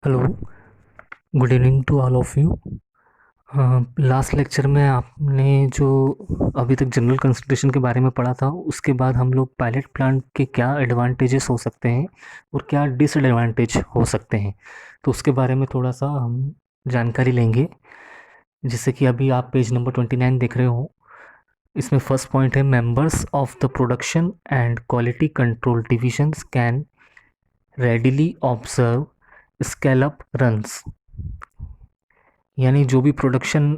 Hello, good evening to all of you. Last lecture में आपने जो अभी तक जनरल कंसिडरेशन के बारे में पढ़ा था, उसके बाद हम लोग पायलट प्लांट के क्या एडवांटेजेस हो सकते हैं और क्या डिसएडवांटेज हो सकते हैं, तो उसके बारे में थोड़ा सा हम जानकारी लेंगे। जैसे कि अभी आप पेज नंबर 29 देख रहे हो, इसमें फर्स्ट पॉइंट है members of the production and quality control divisions can readily observe scale up runs. यानी जो भी प्रोडक्शन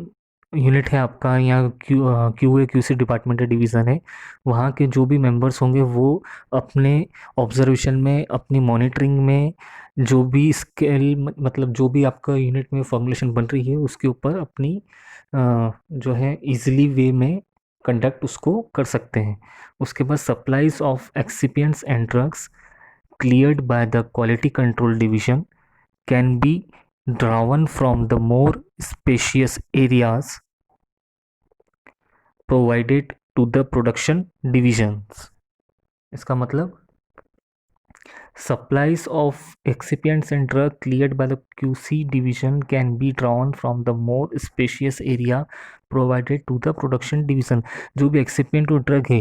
यूनिट है आपका या Q A Q C department division है, वहाँ के जो भी मेंबर्स होंगे वो अपने ऑब्जर्वेशन में, अपनी मॉनिटरिंग में जो भी स्केल मतलब जो भी आपका यूनिट में फॉर्मुलेशन बन रही है उसके ऊपर अपनी जो है इजीली वे में कंडक्ट उसको कर सकते हैं। उसके बाद supplies of excipients and drugs cleared by the quality control division can be drawn from the more spacious areas provided to the production divisions। इसका मतलब supplies of excipients and drug cleared by the QC division can be drawn from the more spacious area provided to the production division। जो भी excipient और drug है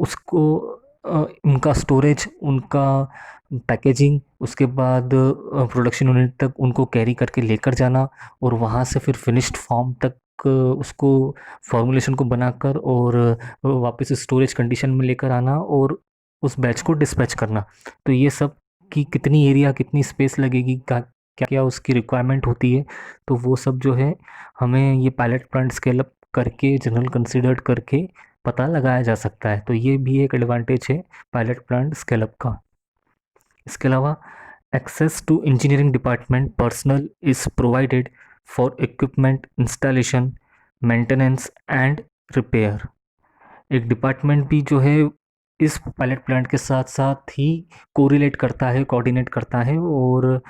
उसको उनका storage, उनका packaging, उसके बाद प्रोडक्शन यूनिट तक उनको कैरी करके लेकर जाना और वहाँ से फिर फिनिश्ड फॉर्म तक उसको फॉर्मुलेशन को बनाकर और वापस स्टोरेज कंडीशन में लेकर आना और उस बैच को डिस्पैच करना। तो ये सब कि कितनी एरिया, कितनी स्पेस लगेगी, क्या क्या उसकी रिक्वायरमेंट होती है, तो वो सब जो है हमें ये पायलट प्लांट स्केल अप करके, जनरल कंसिडर्ड करके पता लगाया जा सकता है। तो ये भी एक एडवांटेज है पायलट प्लांट स्केल अप का। इसके अलावा access to engineering department personnel is provided for equipment installation, maintenance and repair. एक डिपार्टमेंट भी जो है इस पायलट प्लांट के साथ साथ ही कोरिलेट करता है, कोऑर्डिनेट करता है, और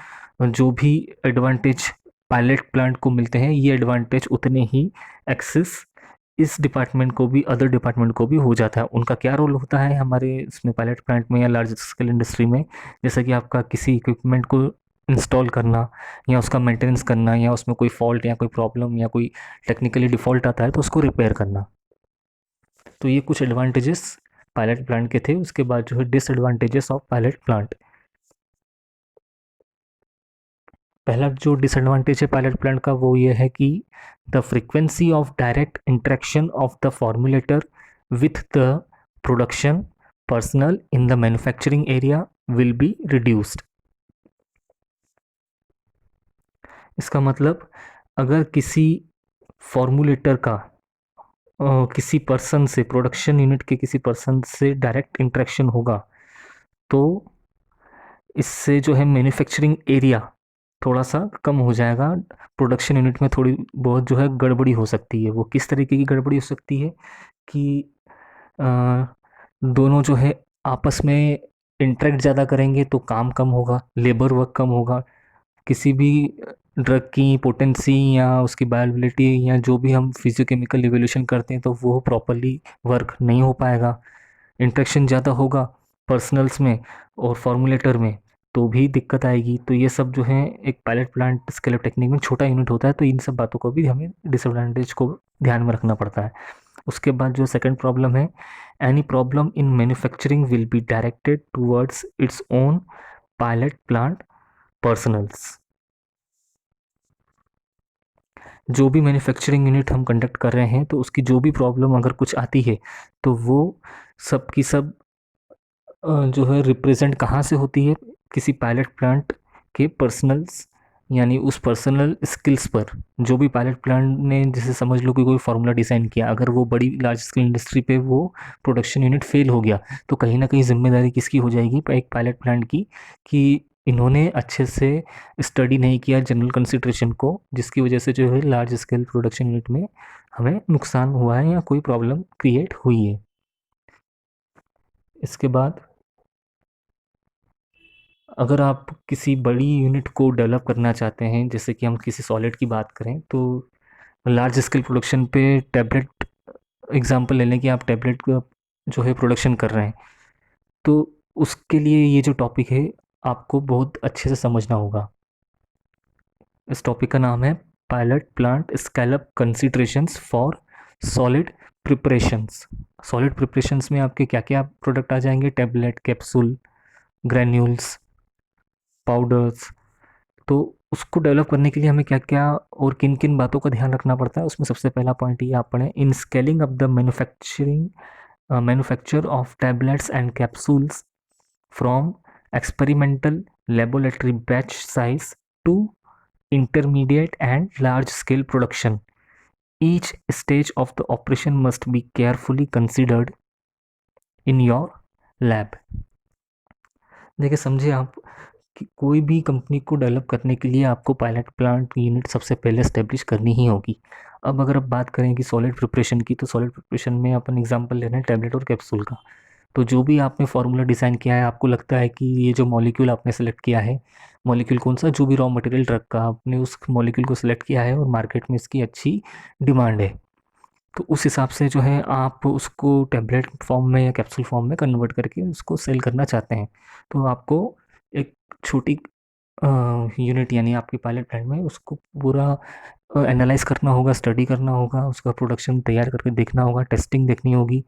जो भी एडवांटेज पायलट प्लांट को मिलते हैं ये एडवांटेज उतने ही एक्सेस इस डिपार्टमेंट को भी, अदर डिपार्टमेंट को भी हो जाता है। उनका क्या रोल होता है हमारे इसमें पायलट प्लांट में या लार्ज स्केल इंडस्ट्री में, जैसे कि आपका किसी इक्विपमेंट को इंस्टॉल करना या उसका मेंटेनेंस करना, या उसमें कोई फॉल्ट या कोई प्रॉब्लम या कोई टेक्निकली डिफ़ॉल्ट आता है तो उसको रिपेयर करना। तो ये कुछ एडवांटेजेस पायलट प्लांट के थे। उसके बाद जो है डिसएडवांटेजेस ऑफ पायलट प्लांट। पहला जो डिसएडवांटेज है पायलट प्लांट का वो ये है कि the frequency of direct interaction of the formulator with the production personnel in the manufacturing area will be reduced. इसका मतलब अगर किसी फॉर्मुलेटर का किसी पर्सन से, प्रोडक्शन यूनिट के किसी पर्सन से डायरेक्ट इंटरेक्शन होगा तो इससे जो है मैन्युफैक्चरिंग एरिया थोड़ा सा कम हो जाएगा। प्रोडक्शन यूनिट में थोड़ी बहुत जो है गड़बड़ी हो सकती है। वो किस तरीके की गड़बड़ी हो सकती है कि अ, दोनों जो है आपस में इंटरेक्ट ज़्यादा करेंगे तो काम कम होगा, लेबर वर्क कम होगा। किसी भी ड्रग की पोटेंसी या उसकी बायोबिलिटी या जो भी हम फिजियोकेमिकल इवोल्यूशन करते हैं तो वो प्रॉपरली वर्क नहीं हो पाएगा। इंटरेक्शन ज़्यादा होगा पर्सनल्स में और फॉर्मुलेटर में तो भी दिक्कत आएगी। तो ये सब जो है एक pilot plant scale up technique में छोटा यूनिट होता है, तो इन सब बातों को भी हमें डिसएडवांटेज को ध्यान में रखना पड़ता है। उसके बाद जो सेकंड प्रॉब्लम है, any problem in manufacturing will be directed towards its own pilot plant personnels. जो भी मैन्युफैक्चरिंग यूनिट हम कंडक्ट कर रहे हैं तो उसकी जो भी प्रॉब्लम अगर कुछ आती है तो वो सब की सब जो है रिप्रेजेंट कहाँ से होती है, किसी पायलट प्लांट के पर्सनल्स, यानी उस पर्सनल स्किल्स पर। जो भी पायलट प्लांट ने, जैसे समझ लो कि कोई फार्मूला डिज़ाइन किया, अगर वो बड़ी लार्ज स्केल इंडस्ट्री पे वो प्रोडक्शन यूनिट फेल हो गया तो कहीं ना कहीं जिम्मेदारी किसकी हो जाएगी, एक पायलट प्लांट की, कि इन्होंने अच्छे से स्टडी नहीं किया जनरल कंसिडरेशन को, जिसकी वजह से जो है लार्ज स्केल प्रोडक्शन यूनिट में हमें नुकसान हुआ है या कोई प्रॉब्लम क्रिएट हुई है। इसके बाद अगर आप किसी बड़ी यूनिट को डेवलप करना चाहते हैं, जैसे कि हम किसी सॉलिड की बात करें, तो लार्ज स्केल प्रोडक्शन पे टैबलेट एग्जांपल ले लें कि आप टैबलेट का जो है प्रोडक्शन कर रहे हैं, तो उसके लिए ये जो टॉपिक है आपको बहुत अच्छे से समझना होगा। इस टॉपिक का नाम है pilot plant scale-up considerations for solid preparations. Solid preparations में आपके क्या क्या प्रोडक्ट आ जाएंगे? Tablet, capsule, granules, powders. तो उसको डेवलप करने के लिए हमें क्या क्या और किन किन बातों का ध्यान रखना पड़ता है, उसमें सबसे पहला पॉइंट ये आप पढ़ें, in scaling up the manufacture of tablets and capsules from experimental laboratory batch size to intermediate and large scale production. Each stage of the operation must be carefully considered in your lab. देखिए, समझे आप कि कोई भी company को develop करने के लिए आपको पायलट प्लांट यूनिट सबसे पहले स्टेब्लिश करनी ही होगी। अब अगर आप बात करें कि सॉलिड प्रिपरेशन की, तो सॉलिड प्रिपरेशन में अपन एग्जांपल ले रहे हैं टैबलेट और कैप्सूल का। तो जो भी आपने फार्मूला डिज़ाइन किया है, आपको लगता है कि ये जो मॉलिक्यूल आपने सेलेक्ट किया है, मॉलिक्यूल कौन सा, जो भी रॉ मटेरियल ड्रग का आपने उस मॉलिक्यूल को सिलेक्ट किया है और मार्केट में इसकी अच्छी डिमांड है, तो उस हिसाब से जो है आप उसको टैबलेट फॉर्म में या कैप्सूल फॉर्म में कन्वर्ट करके उसको सेल करना चाहते हैं। तो आपको एक छोटी यूनिट यानी आपके पायलट प्लांट में उसको पूरा एनालाइज करना होगा, स्टडी करना होगा, उसका प्रोडक्शन तैयार करके देखना होगा, टेस्टिंग देखनी होगी,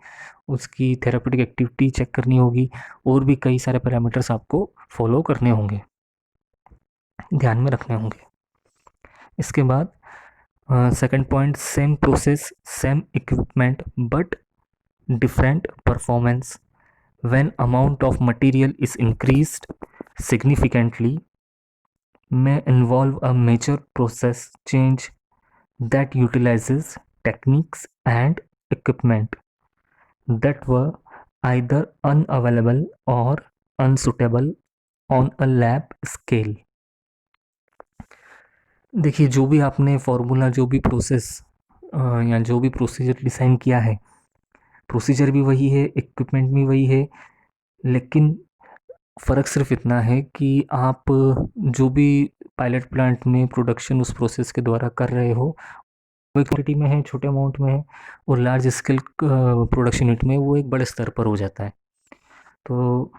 उसकी थेरापेटिक एक्टिविटी चेक करनी होगी, और भी कई सारे पैरामीटर्स आपको फॉलो करने होंगे, ध्यान में रखने होंगे। इसके बाद second point, same process same equipment but different performance. When amount of material is increased significantly, may involve a major process change that utilizes techniques and equipment that were either unavailable or unsuitable on a lab scale. देखिए, जो भी आपने formula, जो भी process या जो भी procedure design किया है, प्रोसीजर भी वही है, इक्विपमेंट भी वही है, लेकिन फ़र्क सिर्फ इतना है कि आप जो भी पायलट प्लांट में प्रोडक्शन उस प्रोसेस के द्वारा कर रहे हो, वो एक क्वांटिटी में है, छोटे अमाउंट में है, और लार्ज स्केल प्रोडक्शन यूनिट में वो एक बड़े स्तर पर हो जाता है। तो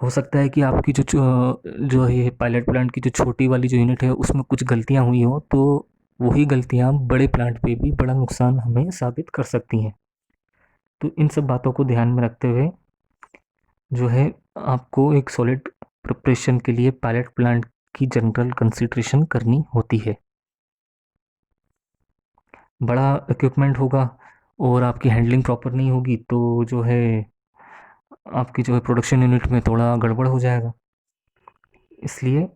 हो सकता है कि आपकी जो है पायलट प्लांट की जो छोटी वाली जो यूनिट है उसमें कुछ गलतियाँ हुई हो, तो वही गलतियाँ बड़े प्लांट पे भी बड़ा नुकसान हमें साबित कर सकती हैं। तो इन सब बातों को ध्यान में रखते हुए जो है आपको एक सॉलिड प्रिपरेशन के लिए पायलट प्लांट की जनरल कंसिडरेशन करनी होती है। बड़ा इक्विपमेंट होगा और आपकी हैंडलिंग प्रॉपर नहीं होगी, तो जो है आपकी जो है प्रोडक्शन यूनिट में थोड़ा गड़बड़ हो जाएगा। इसलिए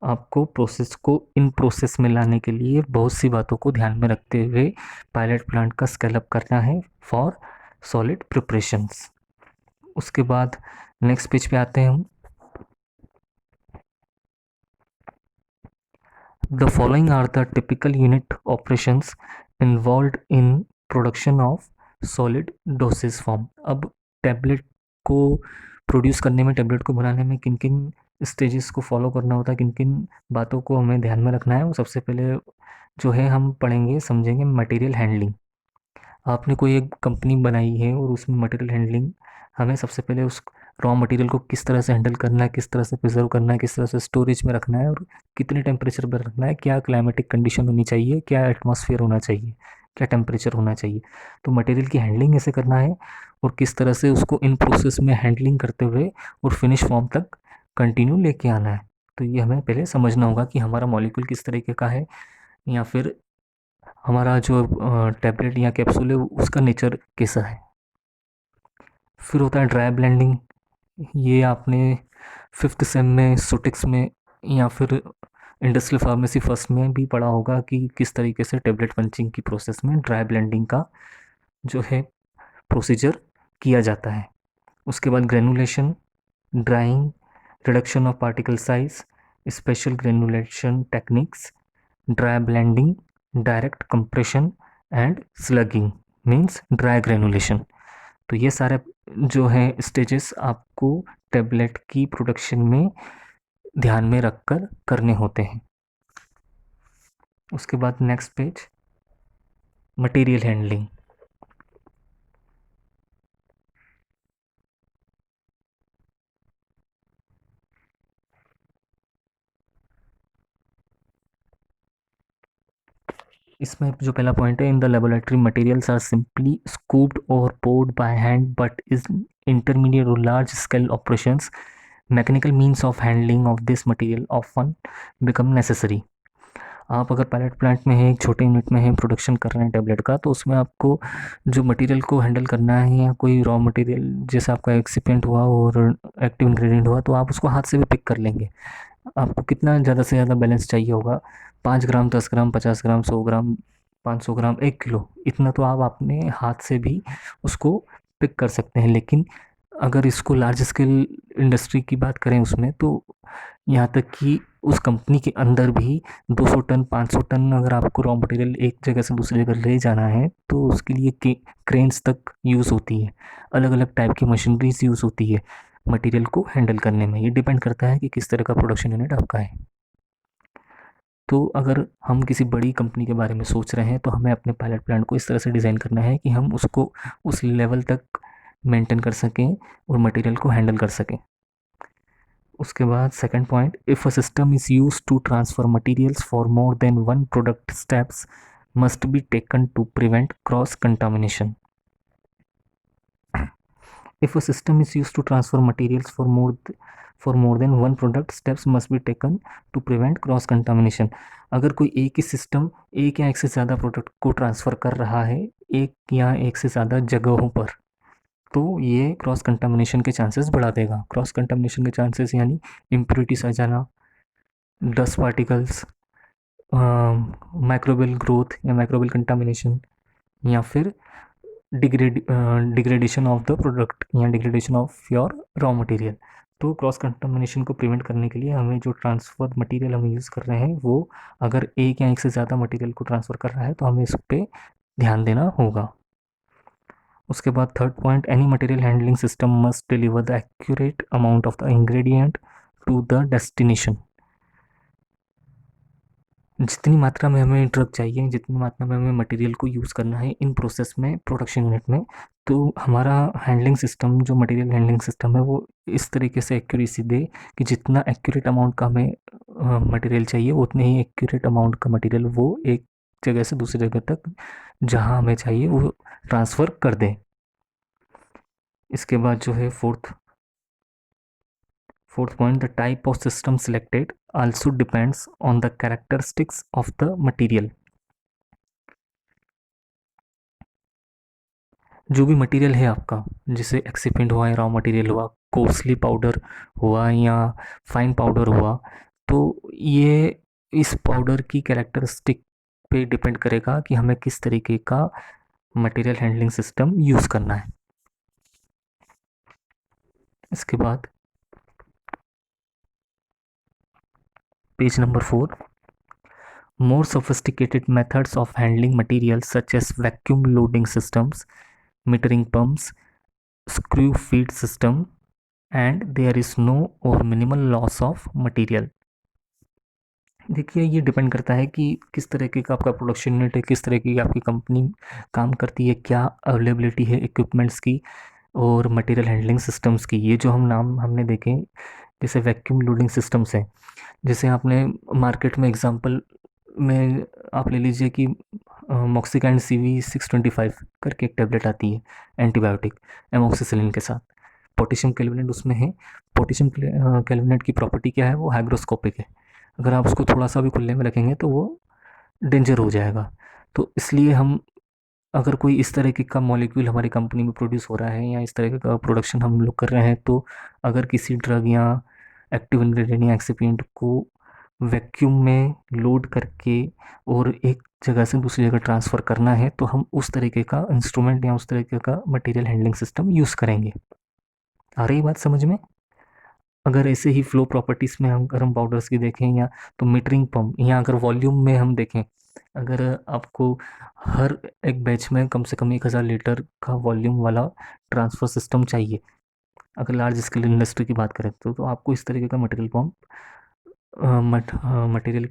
आपको प्रोसेस को इन प्रोसेस में लाने के लिए बहुत सी बातों को ध्यान में रखते हुए पायलट प्लांट का स्केल अप करना है फॉर सॉलिड प्रिपरेशंस। उसके बाद नेक्स्ट पेज पे आते हैं हम। The following are the typical unit operations involved in production of solid dosage form. अब टैबलेट को प्रोड्यूस करने में, टैबलेट को बनाने में किन किन स्टेजेस को फॉलो करना होता है, किन किन बातों को हमें ध्यान में रखना है, वो सबसे पहले जो है हम पढ़ेंगे, समझेंगे मटेरियल हैंडलिंग। आपने कोई एक कंपनी बनाई है और उसमें मटेरियल हैंडलिंग, हमें सबसे पहले उस रॉ मटेरियल को किस तरह से हैंडल करना है, किस तरह से प्रिजर्व करना है, किस तरह से स्टोरेज में रखना है, और कितने टेम्परेचर पर रखना है, क्या क्लाइमेटिक कंडीशन होनी चाहिए, क्या एटमॉस्फेयर होना चाहिए, क्या टेम्परेचर होना चाहिए। तो मटेरियल की हैंडलिंग कैसे करना है और किस तरह से उसको इन प्रोसेस में हैंडलिंग करते हुए और फिनिश फॉर्म तक कंटिन्यू लेके आना है। तो ये हमें पहले समझना होगा कि हमारा मॉलिक्यूल किस तरीके का है, या फिर हमारा जो टैबलेट या कैप्सूल है उसका नेचर कैसा है। फिर होता है ड्राई ब्लेंडिंग। ये आपने फिफ्थ सेम में सुटिक्स में या फिर इंडस्ट्रियल फार्मेसी फर्स्ट में भी पढ़ा होगा कि किस तरीके से टेबलेट पंचिंग की प्रोसेस में ड्राई ब्लेंडिंग का जो है प्रोसीजर किया जाता है। उसके बाद granulation, drawing, reduction of particle size, special granulation techniques, dry blending, direct compression and स्लगिंग means dry granulation. तो ये सारे जो है स्टेजेस आपको टेबलेट की प्रोडक्शन में ध्यान में रखकर करने होते हैं। उसके बाद नेक्स्ट पेज, मटेरियल हैंडलिंग। इसमें जो पहला पॉइंट है, in the laboratory materials are simply scooped और poured by hand but is intermediate और large scale operations mechanical means of handling of this material often become necessary. आप अगर pilot plant में हैं, एक छोटे यूनिट में हैं, प्रोडक्शन कर रहे हैं टैबलेट का, तो उसमें आपको जो मटेरियल को हैंडल करना है या कोई रॉ मटेरियल जैसे आपका एक्सिपिएंट हुआ और एक्टिव इंग्रेडिएंट हुआ, तो आप उसको हाथ से भी पिक कर लेंगे। आपको कितना ज़्यादा से ज़्यादा बैलेंस चाहिए होगा, 5 ग्राम, 10 ग्राम, 50 ग्राम, 100 ग्राम, 500 ग्राम, 1 किलो, इतना तो आप अपने हाथ से भी उसको पिक कर सकते हैं। लेकिन अगर इसको लार्ज स्केल इंडस्ट्री की बात करें उसमें, तो यहाँ तक कि उस कंपनी के अंदर भी 200 टन, 500 टन अगर आपको रॉ मटेरियल एक जगह से दूसरी जगह ले जाना है, तो उसके लिए क्रेन्स तक यूज़ होती है, अलग अलग टाइप की मशीनरीज यूज़ होती है मटेरियल को हैंडल करने में। ये डिपेंड करता है कि किस तरह का प्रोडक्शन यूनिट आपका है। तो अगर हम किसी बड़ी कंपनी के बारे में सोच रहे हैं, तो हमें अपने पायलट प्लांट को इस तरह से डिज़ाइन करना है कि हम उसको उस लेवल तक मेंटेन कर सकें और मटेरियल को हैंडल कर सकें। उसके बाद second point, if a system is use to transfer materials for more than one product steps must be taken to prevent cross contamination. If a system is used to transfer materials for more than one product, steps must be taken to prevent cross contamination। अगर कोई एक ही system एक या एक से ज़्यादा product को transfer कर रहा है एक या एक से ज़्यादा जगहों पर, तो ये क्रॉस कंटामिनेशन के चांसेस बढ़ा देगा। क्रॉस कंटामिनेशन के चांसेस यानी इम्प्योरिटीज आ जाना, डस्ट पार्टिकल्स, माइक्रोबियल ग्रोथ या माइक्रोबियल कंटामिनेशन, या फिर डिग्रेडेशन ऑफ द प्रोडक्ट या degradation of your raw material. तो क्रॉस कंटामिनेशन को प्रिवेंट करने के लिए हमें जो ट्रांसफ़र मटेरियल हम यूज़ कर रहे हैं, वो अगर एक या एक से ज़्यादा मटेरियल को ट्रांसफ़र कर रहा है, तो हमें इस पर ध्यान देना होगा। उसके बाद third point, any material handling system must deliver the accurate amount of the ingredient to the destination. जितनी मात्रा में हमें ड्रग चाहिए, जितनी मात्रा में हमें मटेरियल को यूज़ करना है इन प्रोसेस में, प्रोडक्शन यूनिट में, तो हमारा हैंडलिंग सिस्टम, जो मटेरियल हैंडलिंग सिस्टम है, वो इस तरीके से एक्यूरेसी दे कि जितना एक्यूरेट अमाउंट का हमें मटेरियल चाहिए, उतने ही एक्यूरेट अमाउंट का मटेरियल वो एक जगह से दूसरी जगह तक जहाँ हमें चाहिए वो ट्रांसफ़र कर दें। इसके बाद जो है fourth point, the type of system selected also depends on the characteristics of the material। जो भी मटेरियल है आपका, जैसे एक्सिपेंट हुआ या रॉ मटेरियल हुआ, कोर्सली पाउडर हुआ या फाइन पाउडर हुआ, तो ये इस पाउडर की कैरेक्टरिस्टिक पे डिपेंड करेगा कि हमें किस तरीके का मटेरियल हैंडलिंग सिस्टम यूज़ करना है। इसके बाद page number 4, more sophisticated methods of handling materials such as vacuum loading systems, metering pumps, screw feed system, and there is no or minimal loss of material। देखिए, ये depend करता है कि किस तरीके का आपका प्रोडक्शन यूनिट है, किस तरह की आपकी कंपनी काम करती है, क्या अवेलेबिलिटी है इक्विपमेंट्स की और मटेरियल हैंडलिंग सिस्टम्स की। ये जो हम नाम हमने देखे, जैसे वैक्यूम लोडिंग सिस्टम्स हैं, जैसे आपने मार्केट में एग्जांपल में आप ले लीजिए कि मॉक्सिकैन CV625 करके एक टैबलेट आती है एंटीबायोटिक एमोक्सिसिलिन के साथ, पोटेशियम कैल्विनेट उसमें है। पोटेशियम कैल्विनेट की प्रॉपर्टी क्या है, वो हाइग्रोस्कोपिक है। अगर आप उसको थोड़ा सा भी खुले में रखेंगे तो वो डेंजर हो जाएगा। तो इसलिए हम, अगर कोई इस तरीके का मॉलिक्यूल हमारी कंपनी में प्रोड्यूस हो रहा है या इस तरीके का प्रोडक्शन हम लोग कर रहे हैं, तो अगर किसी ड्रग या एक्टिव इंग्रेडिएंट या एक्सिपिएंट को वैक्यूम में लोड करके और एक जगह से दूसरी जगह ट्रांसफ़र करना है, तो हम उस तरीके का इंस्ट्रूमेंट या उस तरीके का मटेरियल हैंडलिंग सिस्टम यूज़ करेंगे। आ रही बात समझ में? अगर ऐसे ही फ्लो प्रॉपर्टीज़ में हम गर्म पाउडर्स की देखें, या तो मीटरिंग पंप, या अगर वॉल्यूम में हम देखें, अगर आपको हर एक बैच में कम से कम 1000 लीटर का वॉल्यूम वाला ट्रांसफ़र सिस्टम चाहिए, अगर लार्ज स्केल इंडस्ट्री की बात करें, तो आपको इस तरीके का material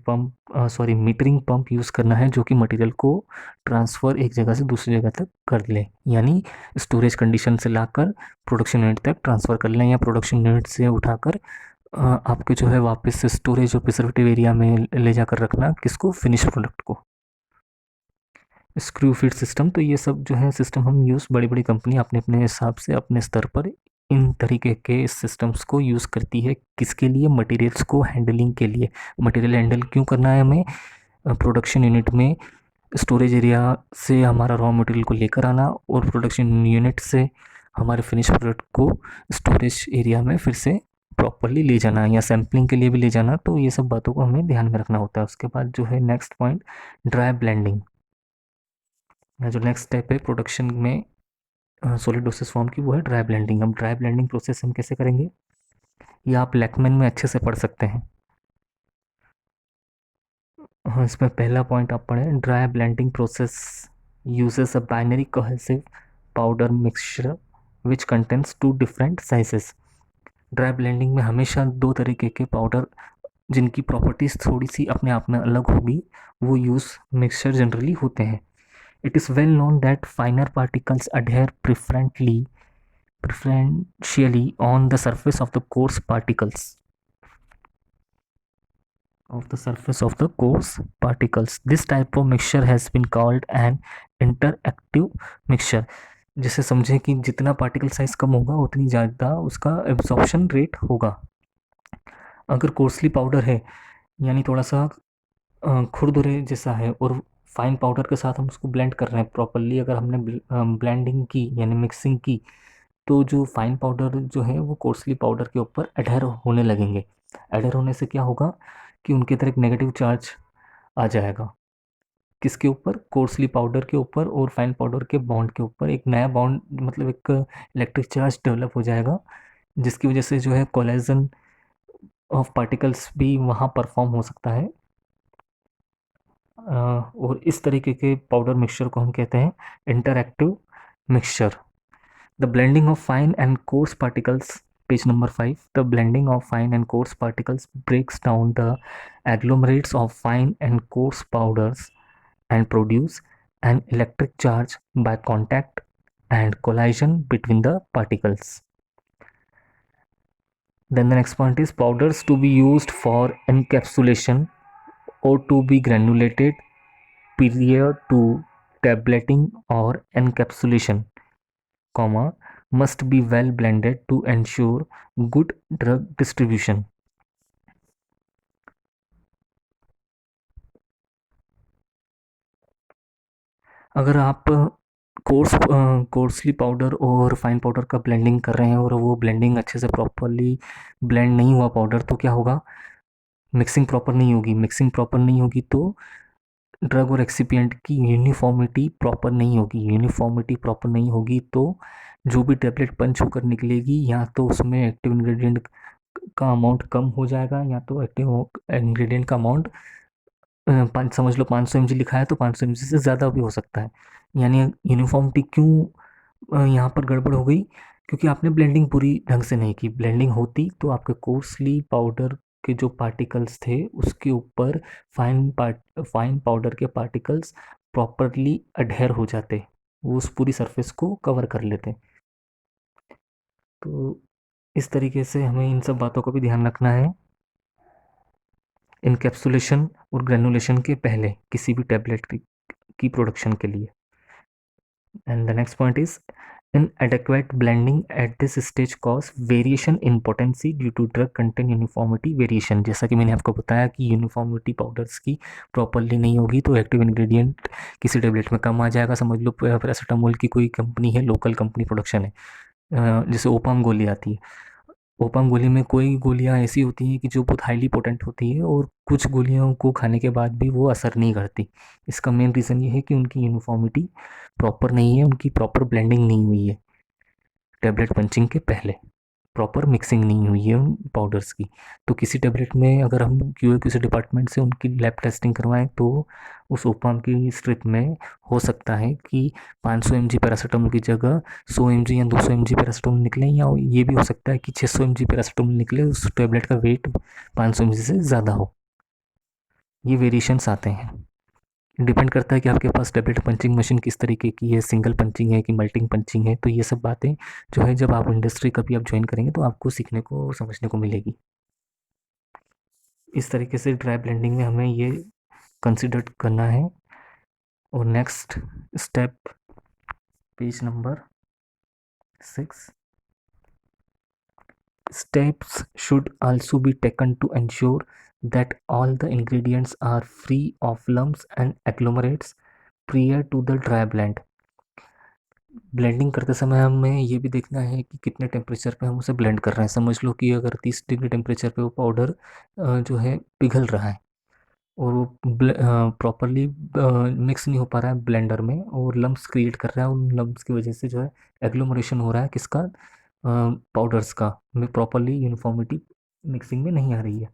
pump sorry metering pump use करना है, जो कि मटेरियल को ट्रांसफ़र एक जगह से दूसरी जगह तक कर ले, यानी स्टोरेज कंडीशन से लाकर प्रोडक्शन यूनिट तक ट्रांसफ़र कर लें, या प्रोडक्शन यूनिट से उठाकर आपके जो है वापस से स्टोरेज और प्रिजर्वेटिव एरिया में ले जाकर रखना, किसको, फिनिश प्रोडक्ट को। स्क्रू फिट सिस्टम, तो ये सब जो है सिस्टम हम यूज़, बड़ी बड़ी कंपनी अपने अपने हिसाब से अपने स्तर पर इन तरीके के सिस्टम्स को यूज़ करती है। किसके लिए? मटेरियल्स को हैंडलिंग के लिए। मटेरियल हैंडल क्यों करना है हमें? प्रोडक्शन यूनिट में स्टोरेज एरिया से हमारा रॉ मटेरियल को लेकर आना, और प्रोडक्शन यूनिट से हमारे फिनिश प्रोडक्ट को स्टोरेज एरिया में फिर से प्रॉपरली ले जाना, या सैम्पलिंग के लिए भी ले जाना। तो ये सब बातों को हमें ध्यान में रखना होता है। उसके बाद जो है नेक्स्ट पॉइंट, ड्राई ब्लेंडिंग। जो नेक्स्ट स्टेप है प्रोडक्शन में सॉलिड डोसेस फॉर्म की, वो है ड्राई ब्लेंडिंग। हम ड्राई ब्लेंडिंग प्रोसेस हम कैसे करेंगे, ये आप लैकमेन में अच्छे से पढ़ सकते हैं। हाँ, इसमें पहला पॉइंट आप पढ़ें, dry blending process uses a binary cohesive powder mixture which contents to different sizes. Dry blending में हमेशा दो तरीके के पाउडर जिनकी प्रॉपर्टीज़ थोड़ी सी अपने आप में अलग होगी, वो यूज़ मिक्सचर जनरली होते हैं। It is well known that finer particles adhere preferentially on the surface of the coarse particles This type of mixture has been called an interactive mixture. जैसे समझें कि जितना पार्टिकल साइज कम होगा उतनी ज़्यादा उसका एब्जॉर्प्शन रेट होगा। अगर कोर्सली पाउडर है, यानी थोड़ा सा खुरदुरे जैसा है, और फाइन पाउडर के साथ हम उसको ब्लेंड कर रहे हैं प्रॉपरली, अगर हमने ब्लेंडिंग की यानी मिक्सिंग की, तो जो फाइन पाउडर जो है वो कोर्सली पाउडर के ऊपर अडहेर होने लगेंगे। अडहेर होने से क्या होगा कि उनके तरह एक नेगेटिव चार्ज आ जाएगा। किसके ऊपर? कोर्सली पाउडर के ऊपर और फाइन पाउडर के बॉन्ड के ऊपर एक नया बॉन्ड, मतलब एक इलेक्ट्रिक चार्ज डेवलप हो जाएगा, जिसकी वजह से जो है कोलाइजन ऑफ पार्टिकल्स भी वहाँ परफॉर्म हो सकता है। और इस तरीके के पाउडर मिक्सचर को हम कहते हैं interactive mixture. The blending of fine and coarse particles, page number 5. The blending of fine and coarse particles breaks down the agglomerates of fine and coarse powders and produce an electric charge by contact and collision between the particles. Then the next point is powders to be used for encapsulation or to be granulated prior to tableting or encapsulation, must be well blended to ensure good drug distribution. अगर आप coarsely powder और fine powder का blending कर रहे हैं और वो blending अच्छे से प्रॉपरली ब्लेंड नहीं हुआ पाउडर, तो क्या होगा? मिक्सिंग प्रॉपर नहीं होगी। मिक्सिंग प्रॉपर नहीं होगी तो ड्रग और एक्सिपिएंट की यूनिफॉर्मिटी प्रॉपर नहीं होगी। यूनिफॉर्मिटी प्रॉपर नहीं होगी तो जो भी टैबलेट पंच होकर निकलेगी, या तो उसमें एक्टिव इंग्रेडिएंट का अमाउंट कम हो जाएगा, या तो एक्टिव इंग्रेडिएंट का अमाउंट पाँच, समझ लो 500 mg लिखा है तो 500 mg से ज़्यादा भी हो सकता है। यानी यूनिफॉर्मिटी क्यों यहाँ पर गड़बड़ हो गई? क्योंकि आपने ब्लेंडिंग पूरी ढंग से नहीं की। ब्लेंडिंग होती तो आपके कोर्सली पाउडर के जो पार्टिकल्स थे उसके ऊपर फाइन पाउडर के पार्टिकल्स प्रॉपरली अडहेर हो जाते, वो उस पूरी सरफेस को कवर कर लेते। तो इस तरीके से हमें इन सब बातों का भी ध्यान रखना है इनकैप्सुलेशन और ग्रेनुलेशन के पहले किसी भी टैबलेट की प्रोडक्शन के लिए। And the next point is inadequate blending at this stage cause variation in potency due to drug content uniformity variation। जैसा कि मैंने आपको बताया कि यूनिफॉर्मिटी पाउडर्स की प्रॉपरली नहीं होगी तो एक्टिव इंग्रेडिएंट किसी टेबलेट में कम आ जाएगा। समझ लो पैरासीटामोल की कोई कंपनी है, लोकल कंपनी प्रोडक्शन है, जैसे ओपाम गोली आती है। ओपाम गोली में कोई गोलियां ऐसी होती हैं कि जो बहुत हाईली पोटेंट होती है, और कुछ गोलियों को खाने के बाद भी वो असर नहीं करती। इसका मेन रीज़न ये है कि उनकी यूनिफॉर्मिटी प्रॉपर नहीं है, उनकी प्रॉपर ब्लेंडिंग नहीं हुई है टैबलेट पंचिंग के पहले, प्रॉपर मिक्सिंग नहीं हुई है उन पाउडर्स की। तो किसी टैबलेट में अगर हम क्यूए किसी डिपार्टमेंट से उनकी लैब टेस्टिंग करवाएं तो उस ओपाम की स्ट्रिप में हो सकता है कि 500 mg पैरासीटामोल की जगह 100 mg या 200 mg पैरासीटामोल निकले, या ये भी हो सकता है कि 600 mg पैरासीटामोल निकले, उस टैबलेट का वेट 500 mg से ज़्यादा हो। ये वेरिएशंस आते हैं। डिपेंड करता है कि आपके पास टैबलेट पंचिंग मशीन किस तरीके की है, सिंगल पंचिंग है कि मल्टिंग पंचिंग है। तो ये सब बातें जो है जब आप इंडस्ट्री कभी आप ज्वाइन करेंगे तो आपको सीखने को और समझने को मिलेगी। इस तरीके से ड्राई ब्लेंडिंग में हमें ये कंसिडर करना है और next step, page number 6, steps should also be taken to ensure that all the ingredients are free of lumps and agglomerates prior to the dry blend. Blending करते समय हमें ये भी देखना है कि कितने टेम्परेचर पे हम उसे ब्लेंड कर रहे हैं। समझ लो कि अगर 30 डिग्री टेम्परेचर पे वो पाउडर जो है पिघल रहा है और वो प्रॉपरली मिक्स नहीं हो पा रहा है ब्लेंडर में और लम्प्स क्रिएट कर रहा है, उन लम्प्स की वजह से जो है एग्लोमरेशन हो रहा है किसका, पाउडर्स का, में प्रॉपरली यूनिफॉर्मिटी मिक्सिंग में नहीं आ रही है।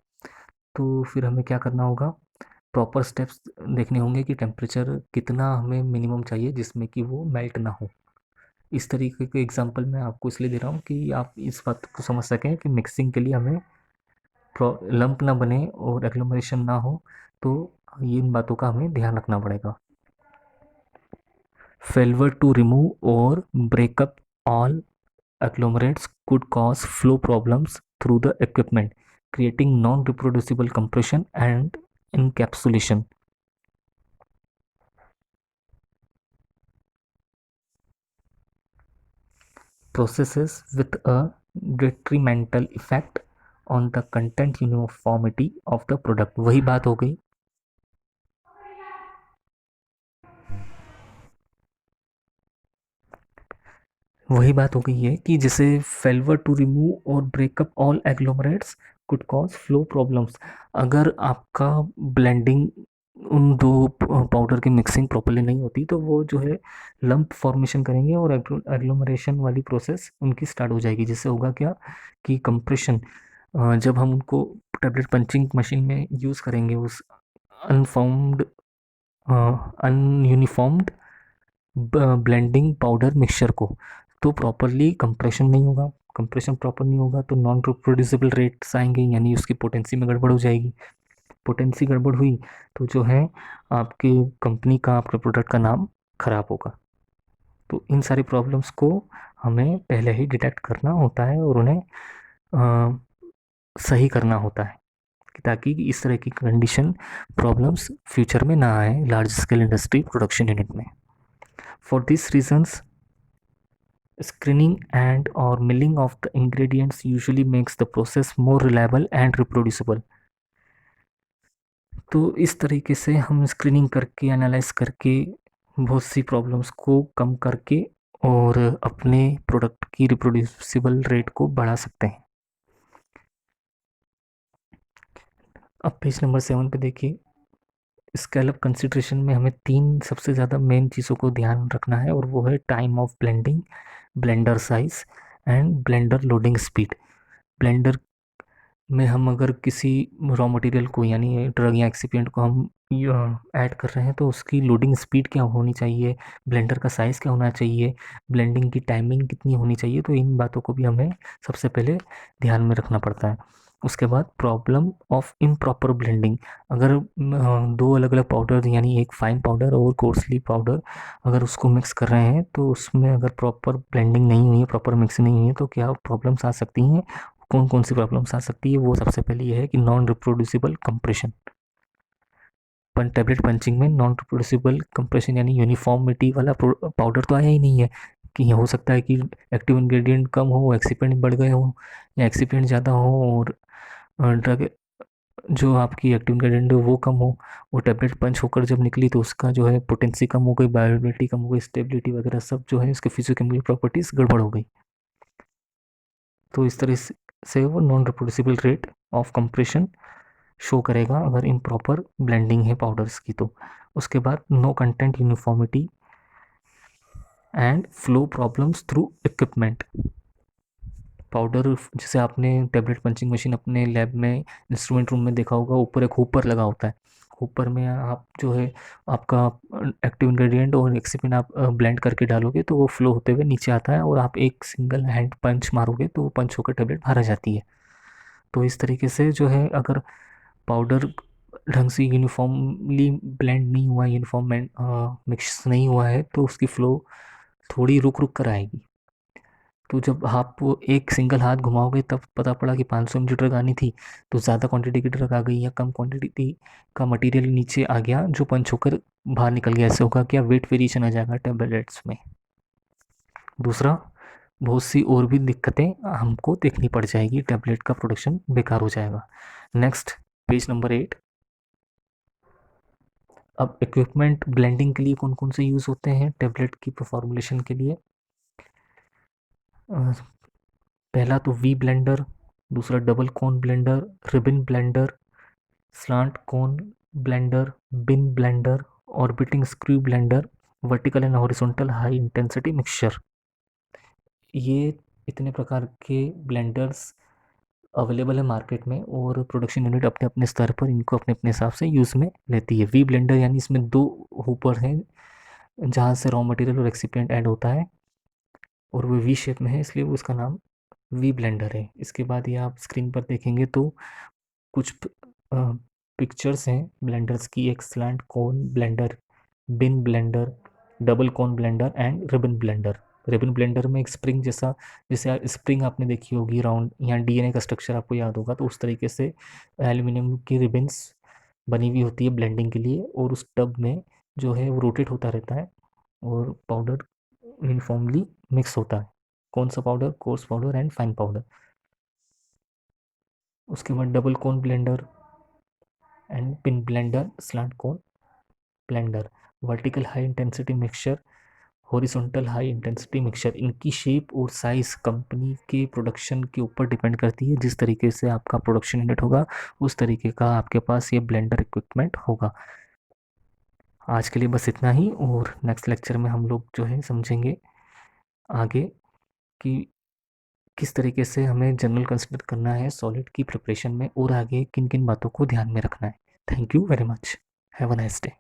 तो फिर हमें क्या करना होगा, प्रॉपर स्टेप्स देखने होंगे कि टेम्परेचर कितना हमें मिनिमम चाहिए जिसमें कि वो मेल्ट ना हो। इस तरीके के एग्जांपल मैं आपको इसलिए दे रहा हूँ कि आप इस बात को समझ सकें कि मिक्सिंग के लिए हमें लंप ना बने और एग्लोमरेशन ना हो, तो ये इन बातों का हमें ध्यान रखना पड़ेगा। फेल्वर टू रिमूव और break up all agglomerates could cause flow problems through the equipment, creating non-reproducible compression and encapsulation. Processes with a detrimental effect on the content uniformity of the product. वही बात हो गई, वही बात हो गई है कि जैसे फेल्वर टू रिमूव और break up all agglomerates could cause flow problems. अगर आपका ब्लेंडिंग उन दो पाउडर की मिक्सिंग प्रॉपरली नहीं होती तो वो जो है लंप फॉर्मेशन करेंगे और एग्लोमरेशन वाली प्रोसेस उनकी स्टार्ट हो जाएगी, जिससे होगा क्या कि कंप्रेशन, जब हम उनको टैबलेट पंचिंग मशीन में यूज़ करेंगे उस अनफॉर्म्ड अनयूनिफॉर्म्ड ब्लेंडिंग पाउडर मिक्सचर को, तो प्रॉपरली कंप्रेशन नहीं होगा। कंप्रेशन प्रॉपर नहीं होगा तो नॉन रिप्रोड्यूसिबल रेट्स आएंगे, यानी उसकी पोटेंसी में गड़बड़ हो जाएगी। पोटेंसी गड़बड़ हुई तो जो है आपकी कंपनी का, आपके प्रोडक्ट का नाम खराब होगा। तो इन सारी प्रॉब्लम्स को हमें पहले ही डिटेक्ट करना होता है और उन्हें सही करना होता है ताकि इस तरह की कंडीशन प्रॉब्लम्स फ्यूचर में ना आए large scale industry production unit में। For this reasons screening and or milling of the ingredients usually makes the process more reliable and reproducible. तो इस तरीके से हम स्क्रीनिंग करके एनालाइज करके बहुत सी प्रॉब्लम्स को कम करके और अपने प्रोडक्ट की रिप्रोड्यूसिबल रेट को बढ़ा सकते हैं। अब पेज नंबर 7 पे देखिए, स्केलअप कंसिडरेशन में हमें 3 सबसे ज़्यादा मेन चीज़ों को ध्यान रखना है और वो है time of blending, blender size and blender loading speed. Blender में हम अगर किसी रॉ मटेरियल को यानी ड्रग या एक्सिपिएंट को हम ऐड कर रहे हैं तो उसकी लोडिंग स्पीड क्या होनी चाहिए, ब्लेंडर का साइज़ क्या होना चाहिए, ब्लेंडिंग की टाइमिंग कितनी होनी चाहिए, तो इन बातों को भी हमें सबसे पहले ध्यान में रखना पड़ता है। उसके बाद प्रॉब्लम ऑफ इम्प्रॉपर ब्लेंडिंग, अगर दो अलग अलग पाउडर यानी एक फाइन पाउडर और कोर्सली पाउडर अगर उसको मिक्स कर रहे हैं तो उसमें अगर प्रॉपर ब्लेंडिंग नहीं हुई है, प्रॉपर मिक्सिंग नहीं हुई है तो क्या प्रॉब्लम्स आ सकती हैं। कौन कौन सी प्रॉब्लम्स आ सकती है, वो सबसे पहले ये है कि non reproducible compression. Tablet punching में नॉन रिप्रोड्यूसिबल कंप्रेशन यानी यूनिफॉर्मिटी वाला पाउडर तो आया ही नहीं है, कि हो सकता है कि एक्टिव इंग्रेडिएंट कम हो, एक्सिपेंट बढ़ गए हो या एक्सिपेंट ज़्यादा हो और ड्रग जो आपकी एक्टिव इंग्रेडिएंट है वो कम हो। वो टैबलेट पंच होकर जब निकली तो उसका जो है पोटेंसी कम हो गई, बायोबिलिटी कम हो गई, स्टेबिलिटी वगैरह सब जो है उसके फिजियोकेमिकल प्रॉपर्टीज़ गड़बड़ हो गई। तो इस तरह से वो non reproducible rate of compression show करेगा अगर इम्प्रॉपर ब्लेंडिंग है पाउडर्स की तो। उसके बाद no content uniformity and flow problems through equipment. Powder जैसे आपने टैबलेट पंचिंग मशीन अपने लैब में इंस्ट्रूमेंट रूम में देखा होगा, ऊपर एक हुपर लगा होता है। हुपर में आप जो है आपका एक्टिव इंग्रेडिएंट और एक्सिपिएंट आप ब्लेंड करके डालोगे तो वो फ्लो होते हुए नीचे आता है और आप एक सिंगल हैंड पंच मारोगे तो वो पंच होकर टैबलेट बाहर आ जाती है। तो इस तरीके से जो है अगर पाउडर ढंग से यूनिफॉर्मली ब्लेंड नहीं हुआ, यूनिफॉर्म मिक्स नहीं हुआ है तो उसकी फ़्लो थोड़ी रुक रुक कर आएगी। तो जब आप वो एक सिंगल हाथ घुमाओगे तब पता पड़ा कि 500 ml ड्रग आनी थी, तो ज़्यादा क्वांटिटी की ड्रग आ गई या कम क्वांटिटी का मटेरियल नीचे आ गया जो पंच होकर बाहर निकल गया। ऐसे होगा क्या, वेट वेरिएशन आ जाएगा टेबलेट्स में। दूसरा, बहुत सी और भी दिक्कतें हमको देखनी पड़ जाएगी, टैबलेट का प्रोडक्शन बेकार हो जाएगा। Next, page number 8। अब इक्विपमेंट ब्लेंडिंग के लिए कौन कौन से यूज़ होते हैं टैबलेट की फॉर्मुलेशन के लिए? अ, पहला तो वी ब्लेंडर, दूसरा double cone blender, ribbon blender, slant cone blender, bin blender, orbiting screw blender, vertical and horizontal high intensity mixture. ये इतने प्रकार के ब्लेंडर्स अवेलेबल है मार्केट में, और प्रोडक्शन यूनिट अपने अपने स्तर पर इनको अपने अपने हिसाब से यूज़ में लेती है। वी ब्लेंडर यानी इसमें दो हुपर हैं जहाँ से रॉ मटेरियल और एक्सिपिएंट ऐड होता है, और वो वी शेप में है इसलिए वो उसका नाम वी ब्लेंडर है। इसके बाद ये आप स्क्रीन पर देखेंगे तो कुछ पिक्चर्स हैं ब्लेंडर्स की, एक slant cone blender, bin blender, double cone blender and ribbon blender. Ribbon blender में एक स्प्रिंग जैसा, जैसे स्प्रिंग आपने देखी होगी राउंड, यहाँ डीएनए का स्ट्रक्चर आपको याद होगा, तो उस तरीके से एल्यूमिनियम की रिबन्स बनी हुई होती है ब्लेंडिंग के लिए, और उस टब में जो है वो रोटेट होता रहता है और पाउडर यूनिफॉर्मली मिक्स होता है। कौन सा powder? Course powder and fine powder. उसके बाद double cone blender and pin blender, slant cone blender, vertical high intensity mixture, horizontal high intensity mixture. इनकी शेप और साइज कंपनी के प्रोडक्शन के ऊपर डिपेंड करती है। जिस तरीके से आपका प्रोडक्शन यूनिट होगा उस तरीके का आपके पास ये ब्लेंडर इक्विपमेंट होगा। आज के लिए बस इतना ही, और नेक्स्ट लेक्चर में हम लोग जो है समझेंगे आगे कि किस तरीके से हमें जनरल कंसिडर करना है सॉलिड की प्रिपरेशन में, और आगे किन किन बातों को ध्यान में रखना है। Thank you very much. Have a nice day.